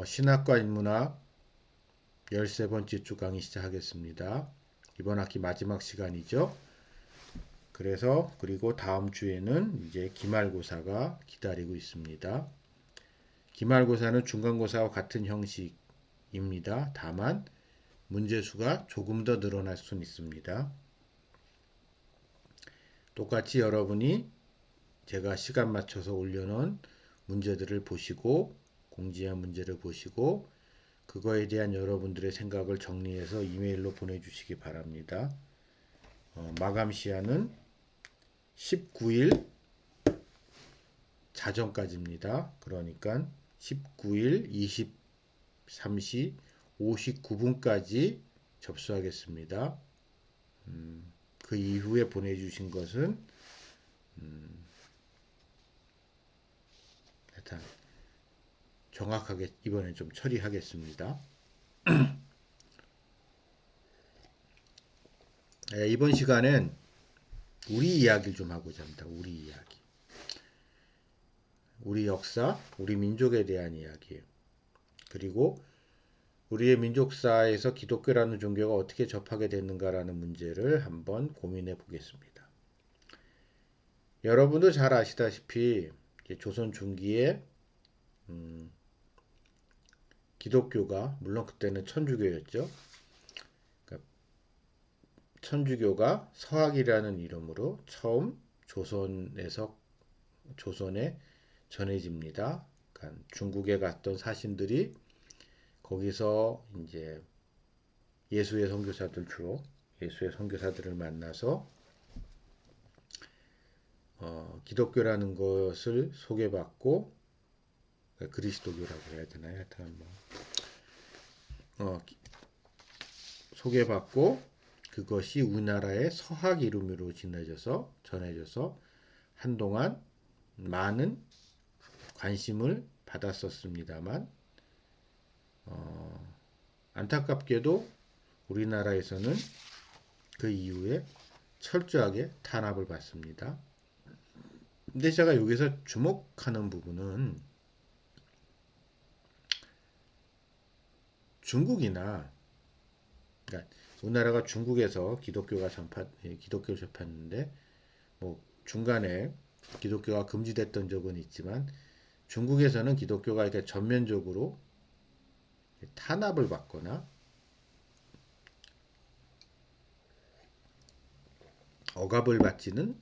신학과 인문학 13번째 주 강의 시작하겠습니다. 이번 학기 마지막 시간이죠. 그리고 다음 주에는 이제 기말고사가 기다리고 있습니다. 기말고사는 중간고사와 같은 형식입니다. 다만 문제수가 조금 더 늘어날 수는 있습니다. 똑같이 여러분이 제가 시간 맞춰서 올려놓은 문제들을 보시고 공지한 문제를 보시고 그거에 대한 여러분들의 생각을 정리해서 이메일로 보내주시기 바랍니다. 마감 시한은 19일 자정까지입니다. 그러니까 19일 23시 59분까지 접수하겠습니다. 그 이후에 보내주신 것은 일단 정확하게 이번에 좀 처리하겠습니다. 이번 시간엔 우리 이야기를 좀 하고자 합니다. 우리 이야기. 우리 역사, 우리 민족에 대한 이야기예요. 그리고 우리의 민족사에서 기독교라는 종교가 어떻게 접하게 됐는가라는 문제를 한번 고민해 보겠습니다. 여러분도 잘 아시다시피 조선 중기에 기독교가 물론 그때는 천주교였죠. 그러니까 천주교가 서학이라는 이름으로 처음 조선에 전해집니다. 그러니까 중국에 갔던 사신들이 거기서 이제 예수의 선교사들을 만나서 기독교라는 것을 소개받고 그리스도교라고 해야 되나요? 하여튼 소개받고 그것이 우리나라의 서학 이름으로 전해져서 한동안 많은 관심을 받았었습니다만 안타깝게도 우리나라에서는 그 이후에 철저하게 탄압을 받습니다. 근데 제가 여기서 주목하는 부분은 중국이나 그러니까 우리나라가 중국에서 기독교를 접했는데 뭐 중간에 기독교가 금지됐던 적은 있지만 중국에서는 기독교가 이렇게 전면적으로 탄압을 받거나 억압을 받지는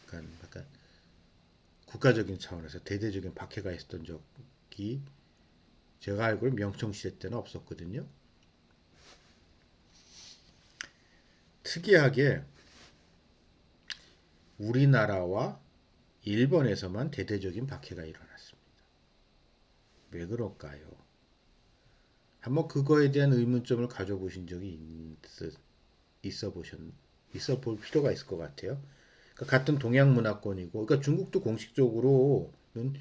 약간 국가적인 차원에서 대대적인 박해가 있었던 적이 제가 알기로 명청시대 때는 없었거든요. 특이하게 우리나라와 일본에서만 대대적인 박해가 일어났습니다. 왜 그럴까요? 한번 그거에 대한 의문점을 가져보신 적이 있어 볼 필요가 있을 것 같아요. 그러니까 같은 동양 문화권이고, 그러니까 중국도 공식적으로는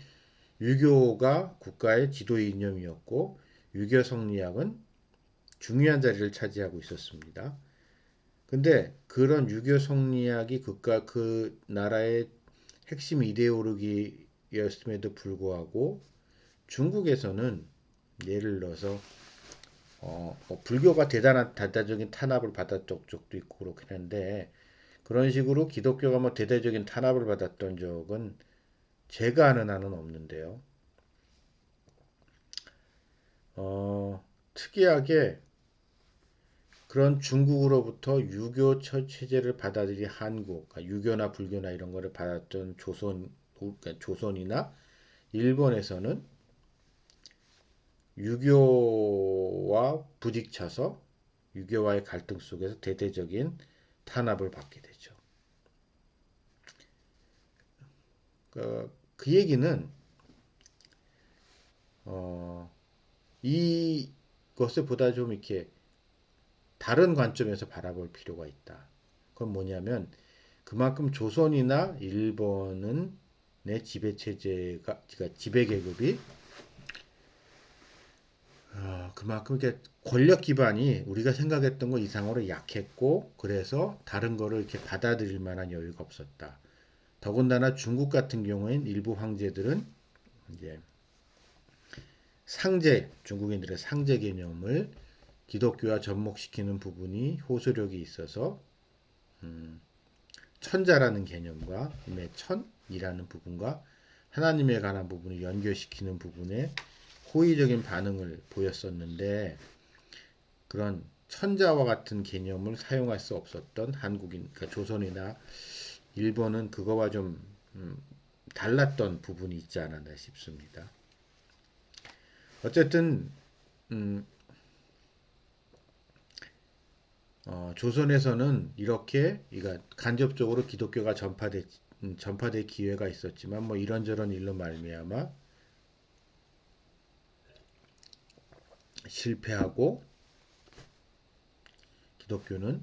유교가 국가의 지도 이념이었고, 유교 성리학은 중요한 자리를 차지하고 있었습니다. 근데 그런 유교 성리학이 그 나라의 핵심 이데올로기였음에도 불구하고 중국에서는 예를 들어서 불교가 대대적인 탄압을 받았던 적도 있고 그렇긴 한데 그런 식으로 기독교가 뭐 대대적인 탄압을 받았던 적은 제가 아는 한은 없는데요. 특이하게 그런 중국으로부터 유교 체제를 받아들인 한국, 그러니까 유교나 불교나 이런 거를 받았던 그러니까 조선이나 일본에서는 유교와 부딪혀서 유교와의 갈등 속에서 대대적인 탄압을 받게 되죠. 그 얘기는 이것을 보다 좀 이렇게 다른 관점에서 바라볼 필요가 있다. 그건 뭐냐면 그만큼 조선이나 일본은 내 지배 체제가 그러니까 지배 계급이 그만큼 이렇게 권력 기반이 우리가 생각했던 것 이상으로 약했고 그래서 다른 거를 이렇게 받아들일 만한 여유가 없었다. 더군다나 중국 같은 경우엔 일부 황제들은 이제 상제, 중국인들의 상제 개념을 기독교와 접목시키는 부분이 호소력이 있어서 천자라는 개념과 임의 천이라는 부분과 하나님에 관한 부분을 연결시키는 부분에 호의적인 반응을 보였었는데, 그런 천자와 같은 개념을 사용할 수 없었던 한국인, 그러니까 조선이나 일본은 그거와 좀 달랐던 부분이 있지 않았나 싶습니다. 어쨌든 조선에서는 이렇게 간접적으로 기독교가 전파될 기회가 있었지만 뭐 이런저런 일로 말미암아 실패하고 기독교는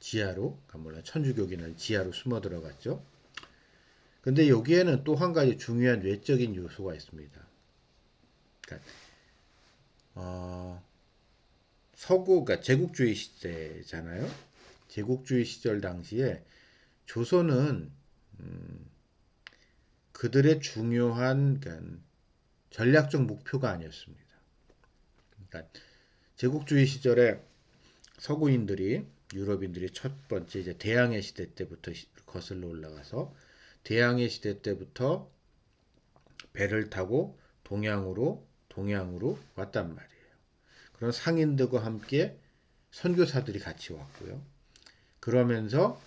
지하로, 물론 천주교기는 지하로 숨어 들어갔죠. 근데 여기에는 또 한 가지 중요한 외적인 요소가 있습니다. 그러니까 그러니까 제국주의 시대잖아요. 제국주의 시절 당시에 조선은 그들의 중요한, 그러니까 전략적 목표가 아니었습니다. 그러니까 제국주의 시절에 서구인들이, 유럽인들이 첫 번째 이제 대항해 시대 때부터 거슬러 올라가서 대항해 시대 때부터 배를 타고 동양으로 왔단 말이에요. 그런 상인들과 함께 선교사들이 같이 왔고요. 그러면서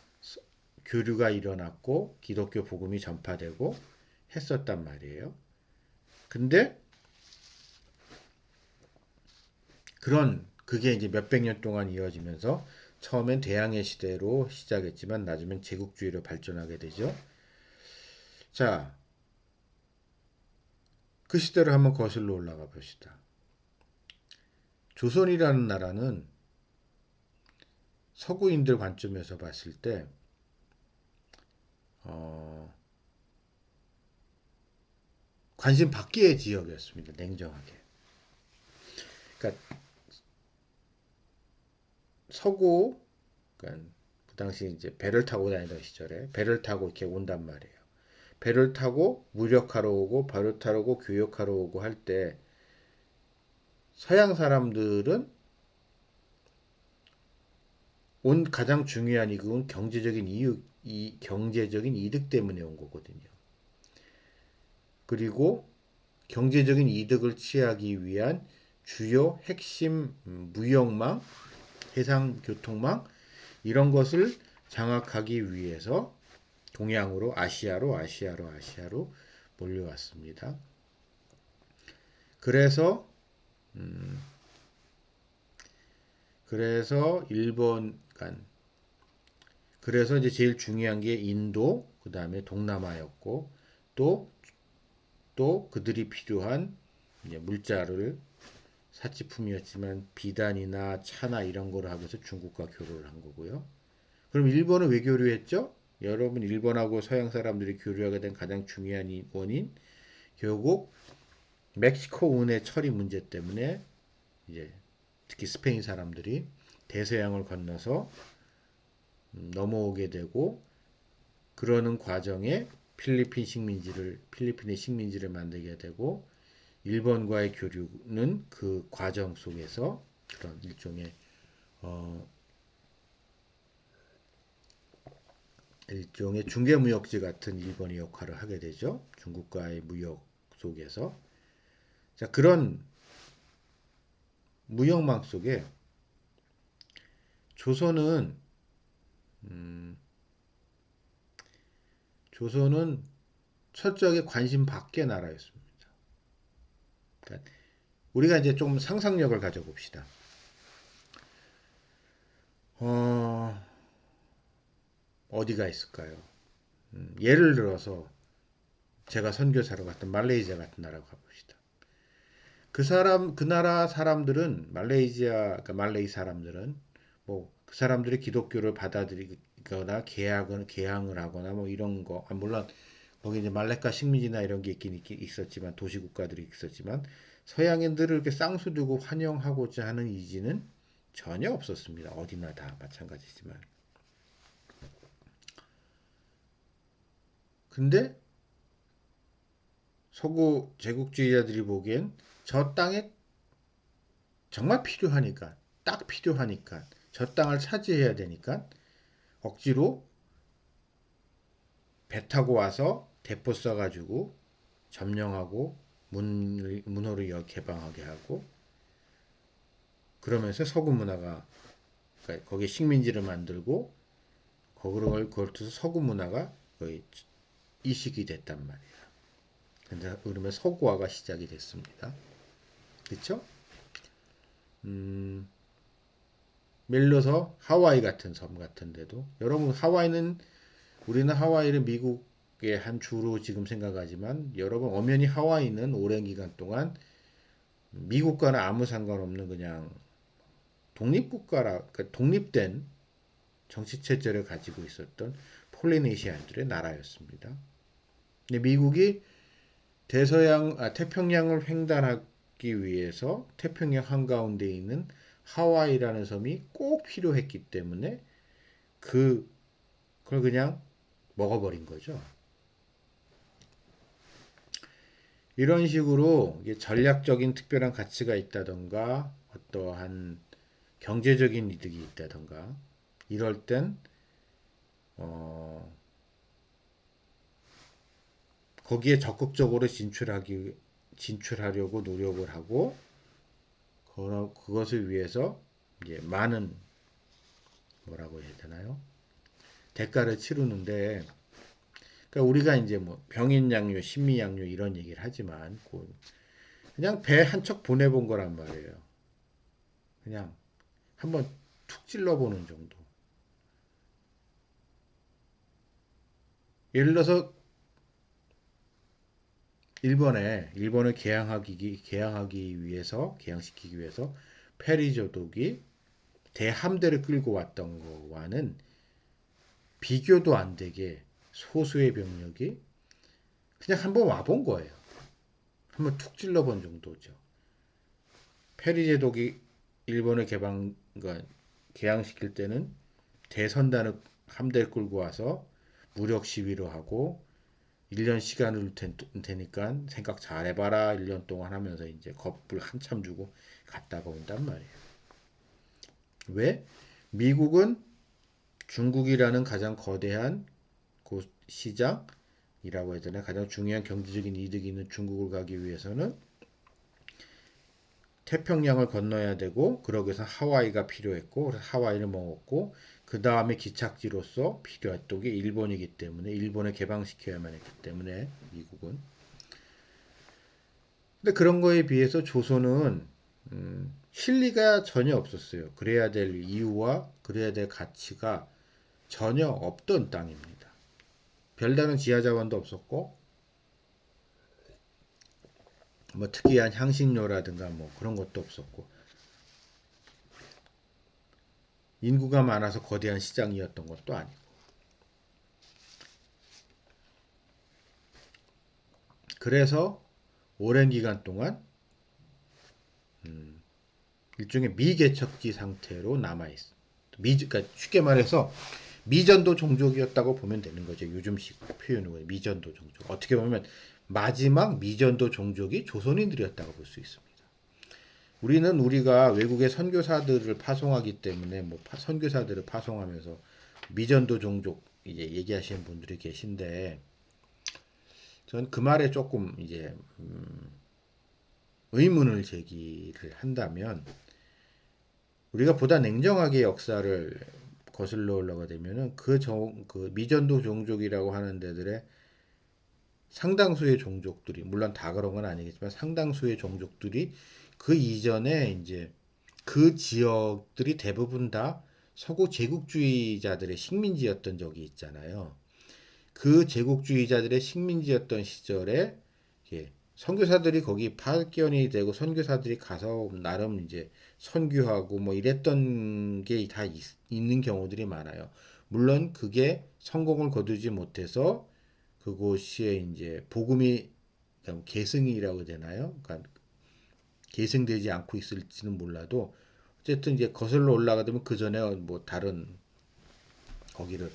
교류가 일어났고 기독교 복음이 전파되고 했었단 말이에요. 근데 그게 이제 몇백 년 동안 이어지면서 처음엔 대항해 시대로 시작했지만 나중엔 제국주의로 발전하게 되죠. 자, 그 시대를 한번 거슬러 올라가 봅시다. 조선이라는 나라는 서구인들 관점에서 봤을 때 관심 밖의 지역이었습니다. 냉정하게. 그러니까 서구, 그러니까 그 당시 이제 배를 타고 다니던 시절에 배를 타고 이렇게 온단 말이에요. 배를 타고 무력하러 오고 배를 타고 교역하러 오고 할 때 서양 사람들은 온 가장 중요한 이유는 경제적인 이득 때문에 온 거거든요. 그리고 경제적인 이득을 취하기 위한 주요 핵심 무역망, 해상교통망 이런 것을 장악하기 위해서 동양으로 아시아로 몰려왔습니다. 그래서 그래서 이제 제일 중요한 게 인도, 그 다음에 동남아였고, 또 그들이 필요한 물자를 사치품이었지만 비단이나 차나 이런 거를 하기 위해서 중국과 교류를 한 거고요. 그럼 일본은 왜 교류했죠? 여러분, 일본하고 서양 사람들이 교류하게 된 가장 중요한 원인, 결국 멕시코 운해 처리 문제 때문에 이제 특히 스페인 사람들이 대서양을 건너서 넘어오게 되고, 그러는 과정에 필리핀의 식민지를 만들게 되고, 일본과의 교류는 그 과정 속에서 그런 일종의 중개무역지 같은 일본의 역할을 하게 되죠. 중국과의 무역 속에서. 자, 그런 무역망 속에 조선은 철저하게 관심 밖의 나라였습니다. 그러니까 우리가 이제 좀 상상력을 가져봅시다. 어디가 있을까요? 예를 들어서 제가 선교사로 갔던 말레이시아 같은 나라로 가봅시다. 그 나라 사람들은 그러니까 말레이 사람들은 뭐 그 사람들이 기독교를 받아들이거나 개항을 하거나 뭐 이런 거, 물론 거기 이제 말레카 식민지나 이런 게 있긴 있었지만 도시 국가들이 있었지만 서양인들을 이렇게 쌍수두고 환영하고자 하는 의지는 전혀 없었습니다. 어디나 다 마찬가지지만. 근데 서구 제국주의자들이 보기엔 저 땅에 정말 필요하니까, 딱 필요하니까, 저 땅을 차지해야 되니까 억지로 배 타고 와서 대포 쏴가지고 점령하고 문호를 개방하게 하고 그러면서 서구 문화가 그러니까 거기에 식민지를 만들고 거기를 걸쳐서 서구 문화가 거의 이식이 됐단 말이에요. 그러면 서구화가 시작이 됐습니다. 그렇죠? 음, 예를 들어서 하와이 같은 섬 같은데도 여러분 우리는 하와이를 미국의 한 주로 지금 생각하지만 여러분 엄연히 하와이는 오랜 기간 동안 미국과는 아무 상관없는 그냥 독립국가라 그러니까 독립된 정치 체제를 가지고 있었던 폴리네시안들의 나라였습니다. 근데 미국이 태평양을 횡단하기 위해서 태평양 한가운데 있는 하와이라는 섬이 꼭 필요했기 때문에 그걸 그냥 먹어버린 거죠. 이런 식으로 전략적인 특별한 가치가 있다던가 어떠한 경제적인 이득이 있다던가 이럴 땐 거기에 적극적으로 진출하려고 노력을 하고 그것을 위해서 이제 많은 뭐라고 해야 되나요? 대가를 치르는데 그러니까 우리가 이제 뭐 병인양요, 신미양요 이런 얘기를 하지만 그냥 배 한 척 보내본 거란 말이에요. 그냥 한번 툭 찔러보는 정도. 예를 들어서 일본을 개항시키기 위해서 페리조독이 대함대를 끌고 왔던 거와는 비교도 안 되게 소수의 병력이 그냥 한번 와본 거예요. 한번 툭 찔러본 정도죠. 페리제독이 일본을 그러니까 개항시킬 때는 대선단을 함대를 끌고 와서 무력 시위를 하고 1년 시간을 테니까 생각 잘 해봐라 1년 동안 하면서 이제 겁을 한참 주고 갔다가 온단 말이에요. 왜? 미국은 중국이라는 가장 거대한 시장이라고 해야 되나 가장 중요한 경제적인 이득이 있는 중국을 가기 위해서는 태평양을 건너야 되고 그러기 위해서 하와이가 필요했고 그래서 하와이를 먹었고 그 다음에 기착지로서 필요했던 게 일본이기 때문에 일본을 개방시켜야만 했기 때문에 미국은 근데 그런 거에 비해서 조선은 실리가 전혀 없었어요. 그래야 될 이유와 그래야 될 가치가 전혀 없던 땅입니다. 별다른 지하 자원도 없었고 뭐 특이한 향신료라든가 뭐 그런 것도 없었고 인구가 많아서 거대한 시장이었던 것도 아니고 그래서 오랜 기간 동안 일종의 미개척지 상태로 남아있어. 그러니까 쉽게 말해서 미전도 종족이었다고 보면 되는 거죠. 요즘식 표현으로 미전도 종족. 어떻게 보면 마지막 미전도 종족이 조선인들이었다고 볼 수 있습니다. 우리가 외국의 선교사들을 파송하기 때문에 선교사들을 파송하면서 미전도 종족 이제 얘기하시는 분들이 계신데 저는 그 말에 조금 이제 의문을 제기를 한다면 우리가 보다 냉정하게 역사를 거슬러 올라가 되면은 그 미전도 종족이라고 하는 데들의 상당수의 종족들이 물론 다 그런 건 아니겠지만 상당수의 종족들이 그 이전에 이제 그 지역들이 대부분 다 서구 제국주의자들의 식민지였던 적이 있잖아요. 그 제국주의자들의 식민지였던 시절에 선교사들이 거기 파견이 되고 선교사들이 가서 나름 이제 선교하고 뭐 이랬던 게 다 있는 경우들이 많아요. 물론 그게 성공을 거두지 못해서 그곳에 이제 복음이 계승이라고 되나요? 그러니까 계승되지 않고 있을지는 몰라도 어쨌든 이제 거슬러 올라가다 보면 그 전에 뭐 다른 거기를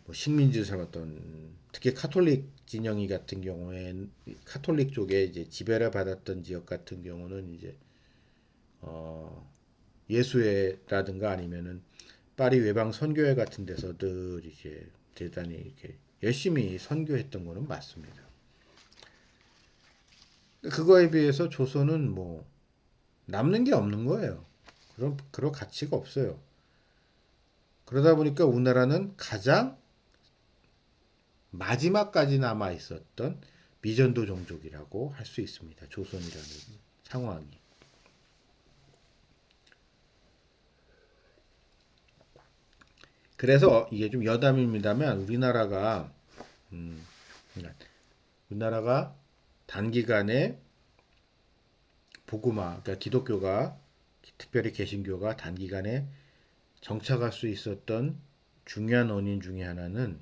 뭐 식민지 살았던 특히 카톨릭 진영이 같은 경우엔 카톨릭 쪽에 이제 지배를 받았던 지역 같은 경우는 이제 어 예수회라든가 아니면은 파리 외방 선교회 같은 데서들 이제 대단히 이렇게 열심히 선교했던 거는 맞습니다. 그거에 비해서 조선은 뭐 남는 게 없는 거예요. 그런 가치가 없어요. 그러다 보니까 우리나라는 가장 마지막까지 남아 있었던 미전도 종족이라고 할 수 있습니다. 조선이라는 상황이. 그래서 이게 좀 여담입니다만 음, 우리나라가 단기간에 복음화, 그러니까 기독교가 특별히 개신교가 단기간에 정착할 수 있었던 중요한 원인 중에 하나는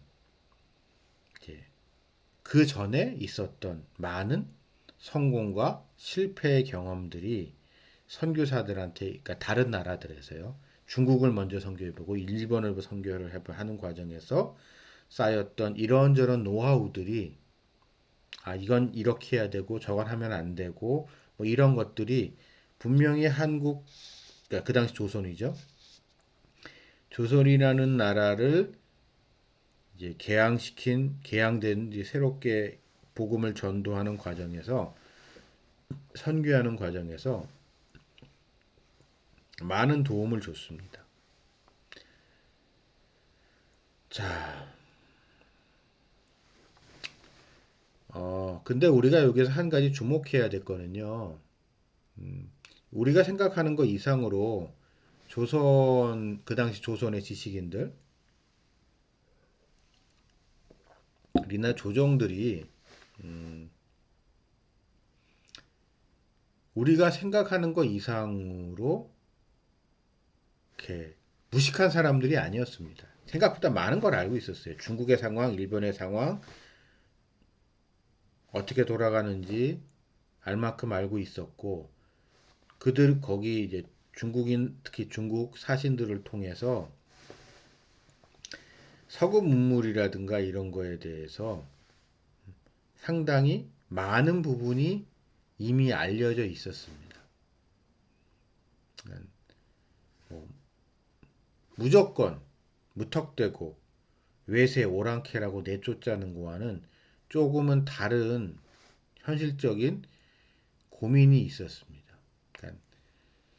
이제 그 전에 있었던 많은 성공과 실패의 경험들이 선교사들한테, 그러니까 다른 나라들에서요. 중국을 먼저 선교해보고 일본을 선교를 하는 과정에서 쌓였던 이런저런 노하우들이 이건 이렇게 해야 되고 저건 하면 안 되고 뭐 이런 것들이 분명히 그러니까 그 당시 조선이죠. 조선이라는 나라를 이제 개양된 이제 새롭게 복음을 전도하는 과정에서 선교하는 과정에서 많은 도움을 줬습니다. 자, 근데 우리가 여기서 한 가지 주목해야 될 거는요. 우리가 생각하는 것 이상으로 그 당시 조선의 지식인들, 리나 조정들이 우리가 생각하는 것 이상으로 이렇게 무식한 사람들이 아니었습니다. 생각보다 많은 걸 알고 있었어요. 중국의 상황, 일본의 상황, 어떻게 돌아가는지 알 만큼 알고 있었고, 거기 이제 특히 중국 사신들을 통해서 서구 문물이라든가 이런 거에 대해서 상당히 많은 부분이 이미 알려져 있었습니다. 뭐 무조건 무턱대고 외세 오랑캐라고 내쫓자는 거와는 조금은 다른 현실적인 고민이 있었습니다. 그러니까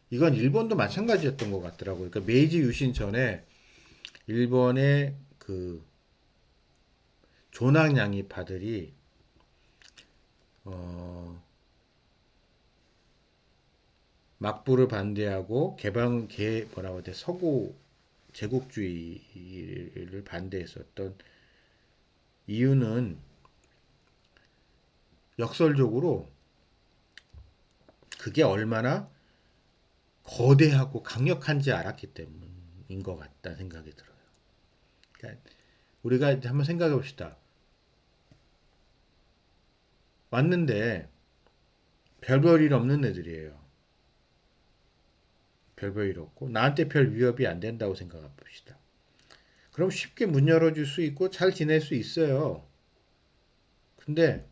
이건 일본도 마찬가지였던 것 같더라고요. 그러니까 메이지 유신 전에 일본의 그 조난 양이파들이 어, 막부를 반대하고 뭐라고 해야 돼, 서구 제국주의를 반대했었던 이유는 역설적으로 그게 얼마나 거대하고 강력한지 알았기 때문인 것 같다는 생각이 들어요. 그러니까 우리가 한번 생각해 봅시다. 왔는데 별별 일 없는 애들이에요. 별별 일 없고 나한테 별 위협이 안 된다고 생각해 봅시다. 그럼 쉽게 문 열어줄 수 있고 잘 지낼 수 있어요. 근데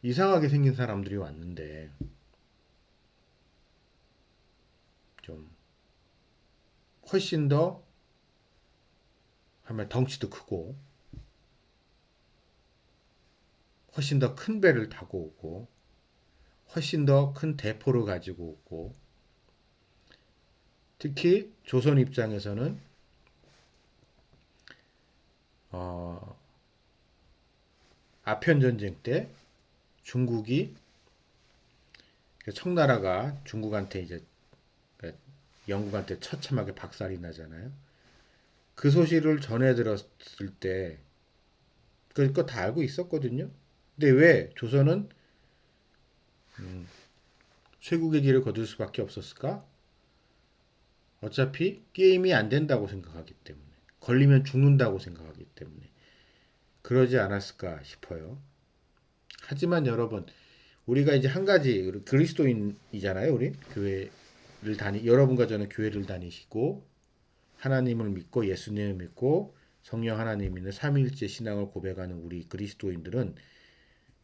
이상하게 생긴 사람들이 왔는데 좀 훨씬 더 하면 덩치도 크고 훨씬 더 큰 배를 타고 오고 훨씬 더 큰 대포를 가지고 오고 특히 조선 입장에서는 어, 아편 전쟁 때 중국이 청나라가 중국한테 이제 영국한테 처참하게 박살이 나잖아요. 그 소식을 전해 들었을 때 그거 다 알고 있었거든요. 근데 왜 조선은 쇠국의 길을 거둘 수밖에 없었을까? 어차피 게임이 안 된다고 생각하기 때문에 걸리면 죽는다고 생각하기 때문에 그러지 않았을까 싶어요. 하지만 여러분 우리가 이제 한 가지 그리스도인이잖아요. 우리 교회를 여러분과 저는 교회를 다니시고 하나님을 믿고 예수님을 믿고 성령 하나님 있는 삼위일체 신앙을 고백하는 우리 그리스도인들은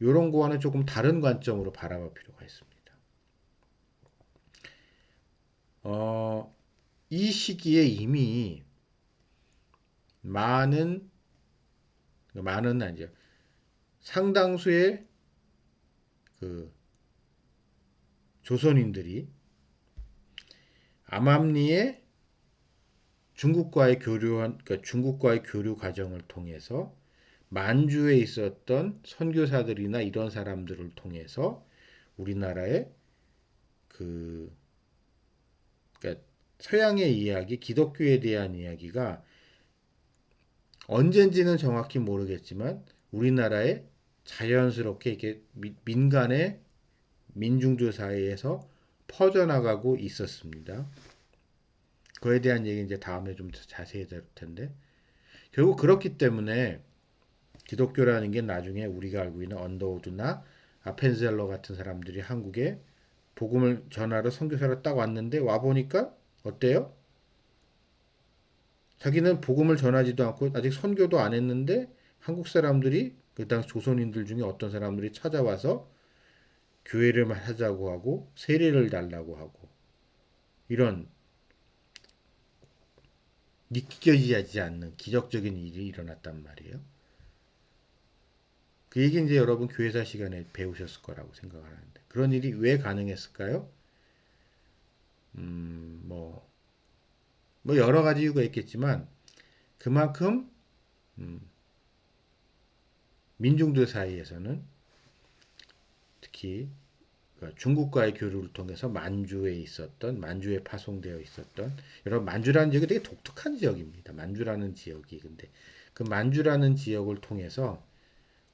이런 거와는 조금 다른 관점으로 바라볼 필요가 있습니다. 이 시기에 이미 많은 아니죠. 상당수의 그 조선인들이 암암리에 중국과의 교류 과정을 통해서 만주에 있었던 선교사들이나 이런 사람들을 통해서 우리나라의 그 그러니까 서양의 이야기, 기독교에 대한 이야기가 언젠지는 정확히 모르겠지만 우리나라에 자연스럽게 이렇게 민간의 민중들 사이에서 퍼져나가고 있었습니다. 그에 대한 얘기 이제 다음에 좀 자세히 다룰 텐데 결국 그렇기 때문에 기독교라는 게 나중에 우리가 알고 있는 언더우드나 아펜젤러 같은 사람들이 한국에 복음을 전하러 선교사로 딱 왔는데 와 보니까 어때요? 자기는 복음을 전하지도 않고 아직 선교도 안 했는데 한국 사람들이 그 당시 조선인들 중에 어떤 사람들이 찾아와서 교회를 하자고 하고 세례를 달라고 하고 이런 믿겨지지 않는 기적적인 일이 일어났단 말이에요. 그 얘기 이제 여러분 교회사 시간에 배우셨을 거라고 생각하는데 그런 일이 왜 가능했을까요? 뭐 여러 가지 이유가 있겠지만 그만큼 민중들 사이에서는 특히 중국과의 교류를 통해서 만주에 파송되어 있었던 여러분 만주라는 지역이 되게 독특한 지역입니다. 만주라는 지역이 근데 그 만주라는 지역을 통해서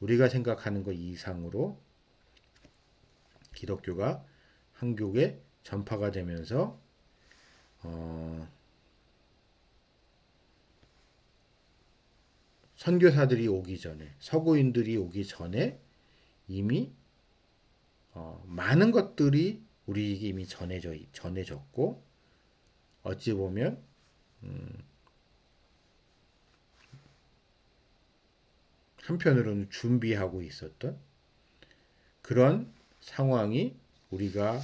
우리가 생각하는 것 이상으로 기독교가 한국에 전파가 되면서 선교사들이 오기 전에 서구인들이 오기 전에 이미 많은 것들이 우리에게 이미 전해졌고 어찌 보면 한편으로는 준비하고 있었던 그런 상황이 우리가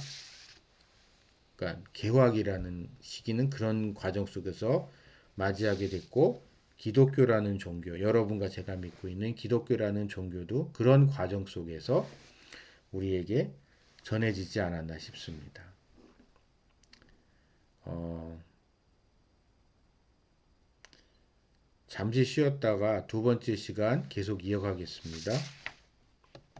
그러니까 개화기라는 시기는 그런 과정 속에서 맞이하게 됐고 기독교라는 종교, 여러분과 제가 믿고 있는 기독교라는 종교도 그런 과정 속에서 우리에게 전해지지 않았나 싶습니다. 잠시 쉬었다가 두 번째 시간 계속 이어가겠습니다.